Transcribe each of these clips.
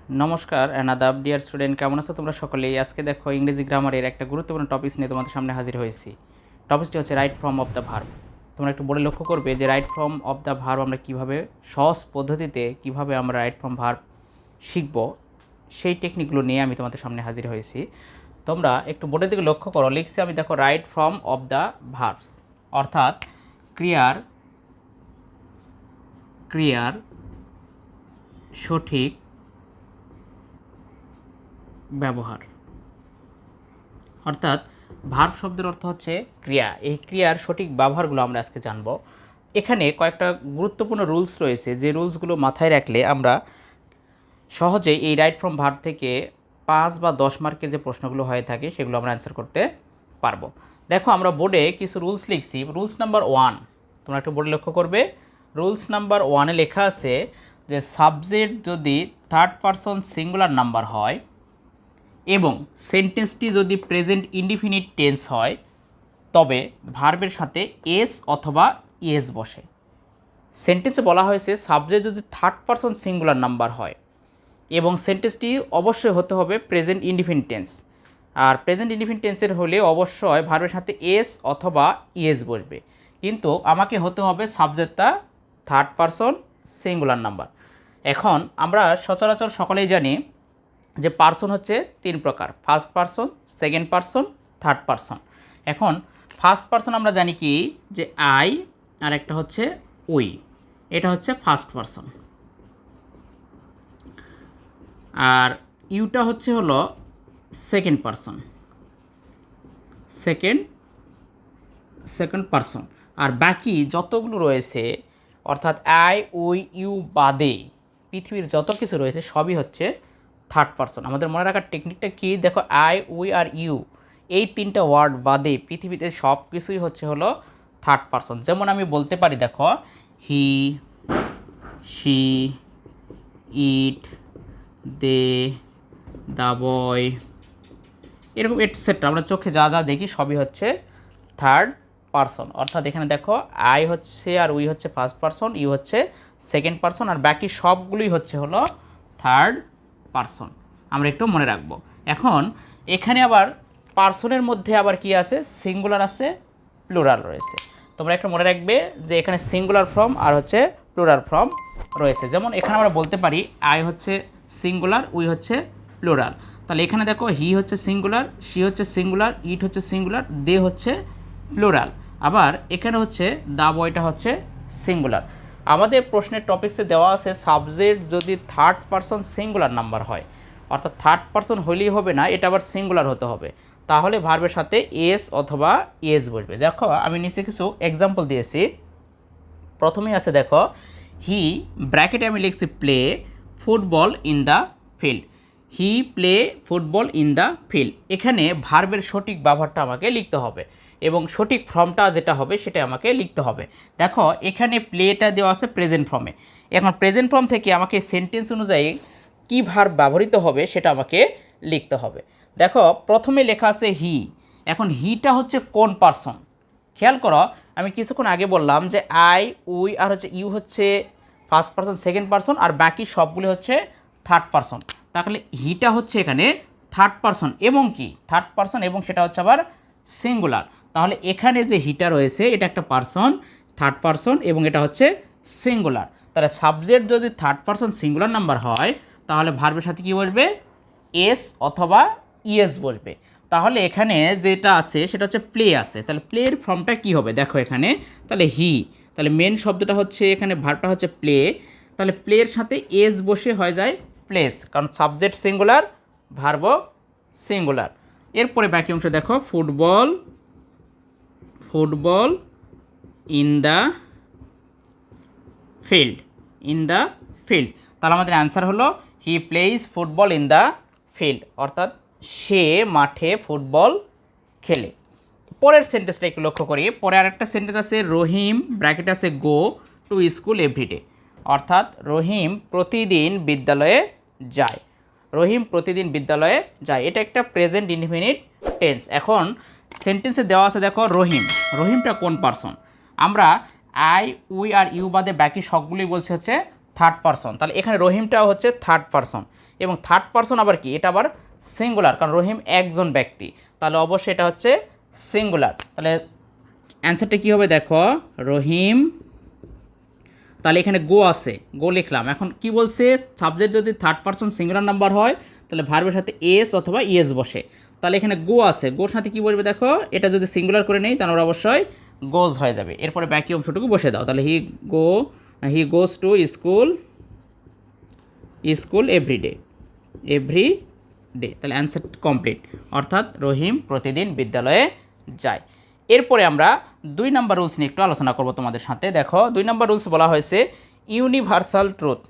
নমস্কার অ্যান্ড আদাব dear student, কেমন আছো তোমরা সকলেই? আজকে দেখো ইংরেজি গ্রামারের একটা গুরুত্বপূর্ণ টপিক নিয়ে তোমাদের সামনে হাজির হয়েছি। টপিকটি হচ্ছে right form of the verb. তোমরা একটু বোর্ডে লক্ষ্য করবে যে right form of the verb আমরা কীভাবে সহজ পদ্ধতিতে কীভাবে আমরা রাইট ফর্ম ভার্ব শিখব, সেই টেকনিকগুলো নিয়ে আমি তোমাদের সামনে হাজির হয়েছি। তোমরা একটু বোর্ডের দিকে লক্ষ্য করো, লিখছি আমি দেখো right form of the verbs, অর্থাৎ ক্রিয়ার সঠিক ব্যবহার। অর্থাৎ ভার্ব শব্দের অর্থ হচ্ছে ক্রিয়া। এই ক্রিয়ার সঠিক ব্যবহারগুলো আমরা আজকে জানব। এখানে কয়েকটা গুরুত্বপূর্ণ রুলস রয়েছে, যে রুলসগুলো মাথায় রাখলে আমরা সহজেই এই রাইট ফ্রম ভার্ব থেকে 5 বা 10 মার্কের যে প্রশ্নগুলো হয়ে থাকে সেগুলো আমরা অ্যান্সার করতে পারবো। দেখো আমরা বোর্ডে কিছু রুলস লিখছি। রুলস নাম্বার 1 তোমরা একটু বোর্ডে লক্ষ্য করবে। রুলস নাম্বার 1-এ লেখা আছে যে সাবজেক্ট যদি থার্ড পারসন সিঙ্গুলার নাম্বার হয় এবং সেন্টেন্সটি যদি প্রেজেন্ট ইনডিফিনিট টেন্স হয়, তবে ভার্বের সাথে এস অথবা ইএস বসে। সেন্টেন্সে বলা হয়েছে সাবজেক্ট যদি থার্ড পারসন সিঙ্গুলার নাম্বার হয় এবং সেন্টেন্সটি অবশ্যই হতে হবে প্রেজেন্ট ইনডিফিনিট টেন্স। আর প্রেজেন্ট ইনডিফিনিট টেন্সের হলে অবশ্যই ভার্বের সাথে এস অথবা ইএস বসবে, কিন্তু আমাকে হতে হবে সাবজেক্টটা থার্ড পারসন সিঙ্গুলার নাম্বার। এখন আমরা সচরাচর সকলেই জানি যে পার্সন হচ্ছে 3 প্রকার: first person, second person, third person. এখন ফার্স্ট পারসন আমরা জানি কি, যে আই, আর একটা হচ্ছে উই, এটা হচ্ছে ফার্স্ট পারসন। আর ইউটা হচ্ছে হলো সেকেন্ড পারসন, সেকেন্ড পারসন। আর বাকি যতগুলো রয়েছে, অর্থাৎ আই, উই, ইউ বাদে পৃথিবীর যত কিছু রয়েছে সবই হচ্ছে থার্ড পারসন। আমাদের মনে রাখার টেকনিকটা কি, দেখো আই, উই আর ইউ এই 3টা ওয়ার্ড বাদে পৃথিবীতে সব কিছুই হচ্ছে হলো থার্ড পারসন। যেমন আমি বলতে পারি, দেখো হি, she, it, they, the boy, এরকম এটসেট্রা। আমরা চোখে যা যা দেখি সবই হচ্ছে থার্ড পারসন। অর্থাৎ এখানে দেখো আই হচ্ছে আর উই হচ্ছে ফার্স্ট পারসন, ইউ হচ্ছে সেকেন্ড পারসন, আর বাকি সবগুলোই হচ্ছে হলো থার্ড পারসন। আমরা একটু মনে রাখবো। এখন এখানে আবার পারসনের মধ্যে আবার কি আছে, সিঙ্গুলার আছে, প্লুরাল রয়েছে। তোমরা একটু মনে রাখবে যে এখানে সিঙ্গুলার ফর্ম আর হচ্ছে প্লুরাল ফর্ম রয়েছে। যেমন এখানে আমরা বলতে পারি আই হচ্ছে সিঙ্গুলার, উই হচ্ছে প্লুরাল। তাহলে এখানে দেখো হি হচ্ছে সিঙ্গুলার, শি হচ্ছে সিঙ্গুলার, ইট হচ্ছে সিঙ্গুলার, দে হচ্ছে প্লুরাল। আবার এখানে হচ্ছে দ্য বয়টা হচ্ছে সিঙ্গুলার। আমাদের প্রশ্নের টপিক্সে দেওয়া আছে সাবজেক্ট যদি থার্ড পারসন সিঙ্গুলার নাম্বার হয়, অর্থাৎ থার্ড পারসন হলেই হবে না, এটা আবার সিঙ্গুলার হতে হবে, তাহলে ভার্বের সাথে এস অথবা ইএস বসবে। দেখো আমি নিচে কিছু এক্সাম্পল দিয়েছি। প্রথমেই আছে দেখো হি, ব্র্যাকেটে আমি লিখছি play football in the field. He play football in the field. এখানে ভার্বের সঠিক ব্যবহারটা আমাকে লিখতে হবে এবং সঠিক ফর্মটা যেটা হবে সেটা আমাকে লিখতে হবে। দেখো এখানে প্লেটা দেওয়া আছে প্রেজেন্ট ফর্মে। এখন প্রেজেন্ট ফর্ম থেকে আমাকে সেন্টেন্স অনুযায়ী কী ভার্ব ব্যবহৃত হবে সেটা আমাকে লিখতে হবে। দেখো প্রথমে লেখা আছে হি। এখন হিটা হচ্ছে কোন পারসন? খেয়াল করো, আমি কিছুক্ষণ আগে বললাম যে আই, উই আর হচ্ছে ইউ হচ্ছে ফার্স্ট পারসন, সেকেন্ড পারসন, আর বাকি সবগুলি হচ্ছে থার্ড পারসন। তাহলে হিটা হচ্ছে এখানে থার্ড পারসন এবং কি থার্ড পারসন, এবং সেটা হচ্ছে আবার সিঙ্গুলার। তাহলে এখানে যে হিটা রয়েছে এটা একটা পারসন, থার্ড পারসন, এবং এটা হচ্ছে সিঙ্গুলার। তাহলে সাবজেক্ট যদি থার্ড পারসন সিঙ্গুলার নাম্বার হয়, তাহলে ভার্বের সাথে কী বসবে, এস অথবা ইএস বসবে। তাহলে এখানে যেটা আছে সেটা হচ্ছে প্লে আছে। তাহলে প্লের ফর্মটা কী হবে দেখো এখানে, তাহলে হি, তাহলে মেন শব্দটা হচ্ছে এখানে ভার্বটা হচ্ছে প্লে, তাহলে প্লের সাথে এস বসে হয়ে যায় প্লেস, কারণ সাবজেক্ট সিঙ্গুলার, ভার্বও সিঙ্গুলার। এরপরে বাকি অংশ দেখো ফুটবল ইন দ্য ফিল্ড, তাহলে আমাদের অ্যান্সার হলো he plays football in the field, অর্থাৎ সে মাঠে ফুটবল খেলে। পরের সেন্টেন্সটা একটু লক্ষ্য করি। পরে আরেকটা সেন্টেন্স আছে রহিম, ব্র্যাকেট আছে গো টু স্কুল এভরিডে, অর্থাৎ রহিম প্রতিদিন বিদ্যালয়ে যায়। এটা একটা প্রেজেন্ট ইনডিফিনিট টেন্স। এখন সেন্টেন্সে দেওয়া আছে দেখো রহিমটা কোন পারসন? আমরা আই, উই আর ইউ বাদে বাকি সবগুলোই বলছে হচ্ছে থার্ড পারসন। তাহলে এখানে রহিমটাও হচ্ছে থার্ড পারসন, এবং থার্ড পারসন আবার কি, এটা আবার সিঙ্গুলার, কারণ রহিম একজন ব্যক্তি, তাহলে অবশ্যই এটা হচ্ছে সিঙ্গুলার। তাহলে অ্যান্সারটা কী হবে দেখো, রহিম, তাহলে এখানে গো আছে, গো লিখলাম। এখন কি বলছে, সাবজেক্ট যদি থার্ড পারসন সিঙ্গুলার নাম্বার হয় তাহলে ভার্বের সাথে এস অথবা ইএস বসে। তাহলে এখানে গো আছে, গোর সাথে কী বলবে দেখো, এটা যদি সিঙ্গুলার করে নেই তাহলে অবশ্যই গোজ হয়ে যাবে। এরপরে বাকি অংশটুকু বসে দাও, তাহলে he goes to school every day, তাহলে অ্যান্সার কমপ্লিট, অর্থাৎ রহিম প্রতিদিন বিদ্যালয়ে যায়। এরপরে আমরা 2 নম্বর রুলস নিয়ে একটু আলোচনা করব তোমাদের সাথে। দেখো 2 নম্বর রুলস বলা হয়েছে ইউনিভার্সাল ট্রুথ।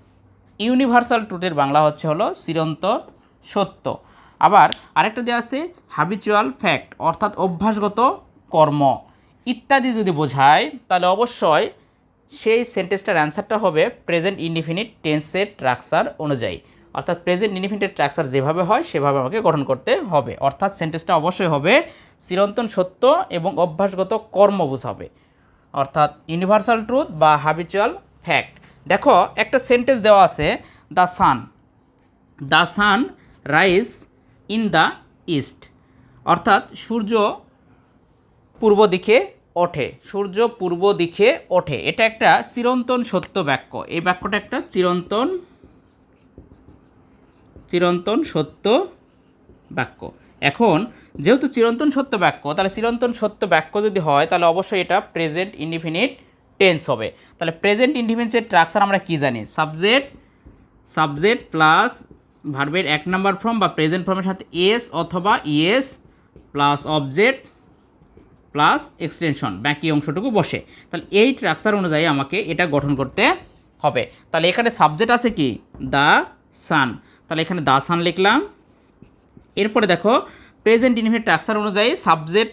ইউনিভার্সাল ট্রুথের বাংলা হলো চিরন্তন সত্য। আবার আরেকটা দেওয়া আছে হ্যাবিচুয়াল ফ্যাক্ট, অর্থাৎ অভ্যাসগত কর্ম ইত্যাদি যদি বোঝায় তাহলে অবশ্যই সেই সেন্টেন্সটার অ্যান্সারটা হবে প্রেজেন্ট ইনডিফিনিট টেন্সের স্ট্রাকচার অনুযায়ী, অর্থাৎ প্রেজেন্ট ইনডিফিনিটের স্ট্রাকচার যেভাবে হয় সেভাবে আমাকে গঠন করতে হবে। অর্থাৎ সেন্টেন্সটা অবশ্যই হবে চিরন্তন সত্য এবং অভ্যাসগত কর্ম বোঝাবে, অর্থাৎ ইউনিভার্সাল ট্রুথ বা হ্যাবিচুয়াল ফ্যাক্ট। দেখো একটা সেন্টেন্স দেওয়া আছে, the sun rise in the east, অর্থাৎ সূর্য পূর্ব দিকে ওঠে, সূর্য পূর্ব দিকে ওঠে। এটা একটা চিরন্তন সত্য বাক্য, এই বাক্যটা একটা চিরন্তন সত্য বাক্য। এখন যেহেতু চিরন্তন সত্য বাক্য, তাহলে চিরন্তন সত্য বাক্য যদি হয় তাহলে অবশ্যই এটা প্রেজেন্ট ইনডিফিনিট টেন্স হবে। তাহলে প্রেজেন্ট ইনডিফিনিটের স্ট্রাকচার আমরা কি জানি, সাবজেক্ট প্লাস ভার্বের 1 নম্বর ফর্ম বা প্রেজেন্ট ফর্মের সাথে এস অথবা ES plus object plus extension, বাকি অংশটুকু বসে। তাহলে এই স্ট্রাকচার অনুযায়ী আমাকে এটা গঠন করতে হবে। তাহলে এখানে সাবজেক্ট আছে কি, দ্য সান, তাহলে এখানে দ্য সান লিখলাম। এরপরে দেখো প্রেজেন্ট ইনডিফিনিট স্ট্রাকচার অনুযায়ী সাবজেক্ট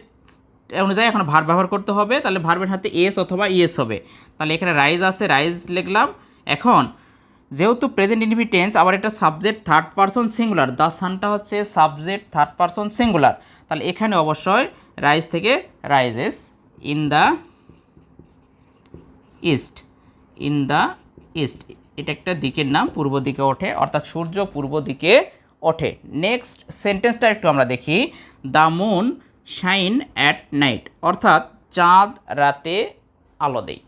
অনুযায়ী এখন ভার্ব ব্যবহার করতে হবে, তাহলে ভার্বের সাথে এস অথবা ইএস হবে। তাহলে এখানে রাইজ আছে, রাইজ লিখলাম। এখন যেহেতু প্রেজেন্ট ইনডিফিনিট টেন্স, আবার এটা subject third person singular, the সানটা হচ্ছে সাবজেক্ট থার্ড পারসন সিঙ্গুলার, তাহলে এখানে অবশ্যই রাইজ থেকে রাইজেস ইন দ্য ইস্ট, এটা একটা দিকের নাম, পূর্ব দিকে ওঠে, অর্থাৎ সূর্য পূর্ব দিকে ওঠে। নেক্সট সেন্টেন্সটা একটু আমরা দেখি, the moon shine at night, অর্থাৎ চাঁদ রাতে আলো দেয়।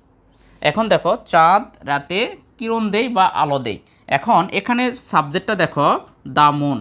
এখন দেখো চাঁদ রাতে কিরণ দেয় বা আলো দেয়। এখন এখানে সাবজেক্টটা দেখো দ্য মুন,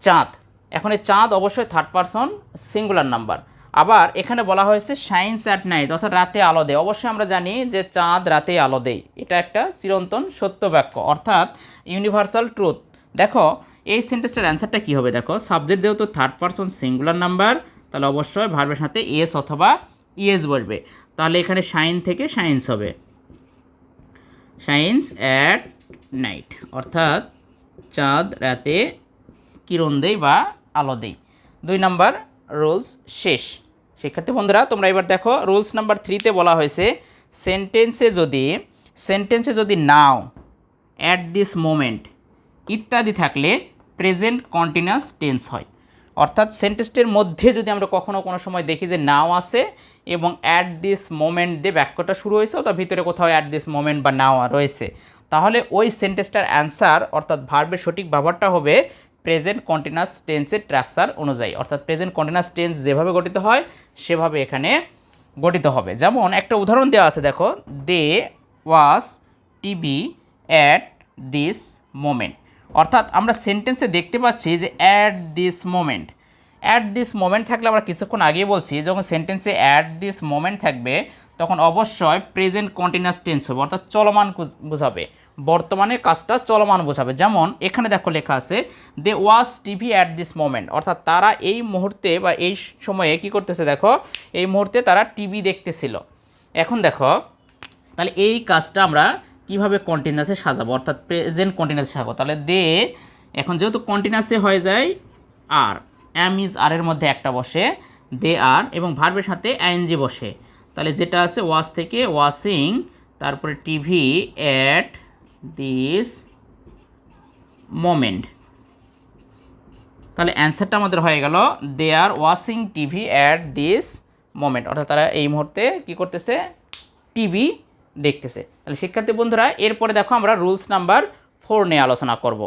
চাঁদ, এখন এই চাঁদ অবশ্যই থার্ড পারসন সিঙ্গুলার নাম্বার। আবার এখানে বলা হয়েছে শাইনস অ্যাট নাইট, অর্থাৎ রাতে আলো দেয়। অবশ্যই আমরা জানি যে চাঁদ রাতে আলো দেয়, এটা একটা চিরন্তন সত্য বাক্য, অর্থাৎ ইউনিভার্সাল ট্রুথ। দেখো এই সেন্টেন্সটার অ্যান্সারটা কী হবে, দেখো সাবজেক্ট যেহেতু থার্ড পারসন সিঙ্গুলার নাম্বার, তাহলে অবশ্যই ভার্বের সাথে এস অথবা ইএস বলবে। তাহলে এখানে শাইন থেকে শাইন্স হবে, শাইন্স অ্যাট নাইট, অর্থাৎ চাঁদ রাতে কিরণ দেয় বা আলো দেয়। 2 নম্বর রুলস শেষ। শিক্ষার্থী বন্ধুরা তোমরা এবার দেখো রুলস নাম্বার 3তে বলা হয়েছে সেন্টেন্সে যদি নাও, অ্যাট দিস মোমেন্ট ইত্যাদি থাকলে প্রেজেন্ট কন্টিনিউয়াস টেন্স হয়। অর্থাৎ সেন্টেন্সটির মধ্যে যদি আমরা কখনো কোনো সময় দেখি যে নাও আছে এবং অ্যাট দিস মোমেন্ট দিয়ে বাক্যটা শুরু হয়েছে, অথবা ভিতরে কোথাও অ্যাট দিস মোমেন্ট বা নাও রয়েছে, তাহলে ওই সেন্টেন্সটার অ্যান্সার অর্থাৎ ভার্বের সঠিক ব্যবহারটা হবে প্রেজেন্ট কন্টিনিউয়াস টেন্সের স্ট্রাকচার অনুযায়ী, অর্থাৎ প্রেজেন্ট কন্টিনিউয়াস টেন্স যেভাবে গঠিত হয় সেভাবে এখানে গঠিত হবে। যেমন একটা উদাহরণ দেওয়া আছে, দেখো দে ওয়াজ টিভি অ্যাট দিস মোমেন্ট, অর্থাৎ আমরা সেন্টেন্সে দেখতে পাচ্ছি যে অ্যাট দিস মোমেন্ট থাকলে আমরা কিছুক্ষণ আগেই বলছি যখন সেন্টেন্সে অ্যাট দিস মোমেন্ট থাকবে তখন অবশ্যই প্রেজেন্ট কন্টিনিউয়াস টেন্স হবে, অর্থাৎ চলমান বোঝাবে, বর্তমানে কাজটা চলমান বোঝাবে। যেমন এখানে দেখো লেখা আছে দে ওয়াজ টিভি অ্যাট দিস মোমেন্ট, অর্থাৎ তারা এই মুহূর্তে বা এই সময়ে কি করতেছে, দেখো এই মুহূর্তে তারা টিভি দেখতেছিল। এখন দেখো তাহলে এই কাজটা আমরা কিভাবে কন্টিনিউয়াসে সাজাবো, অর্থাৎ প্রেজেন্ট কন্টিনিউয়াসে সাজাবো। তাহলে দে, এখন যেহেতু কন্টিনিউয়াসে হয়ে যায় আর, এম ইজ আর এর মধ্যে একটা বসে, দে আর, এবং ভার্বের সাথে আইএনজি বসে। তাহলে যেটা আছে ওয়াজ থেকে ওয়াচিং, তারপরে টিভি অ্যাট দিস মোমেন্ট, তাহলে অ্যান্সারটা আমাদের হয়ে গেল they are watching TV at this moment, অর্থাৎ তারা এই মুহূর্তে কী করতেছে, টিভি দেখতেছে। তাহলে শিক্ষার্থী বন্ধুরা এরপরে দেখো আমরা রুলস নাম্বার 4 নিয়ে আলোচনা করব।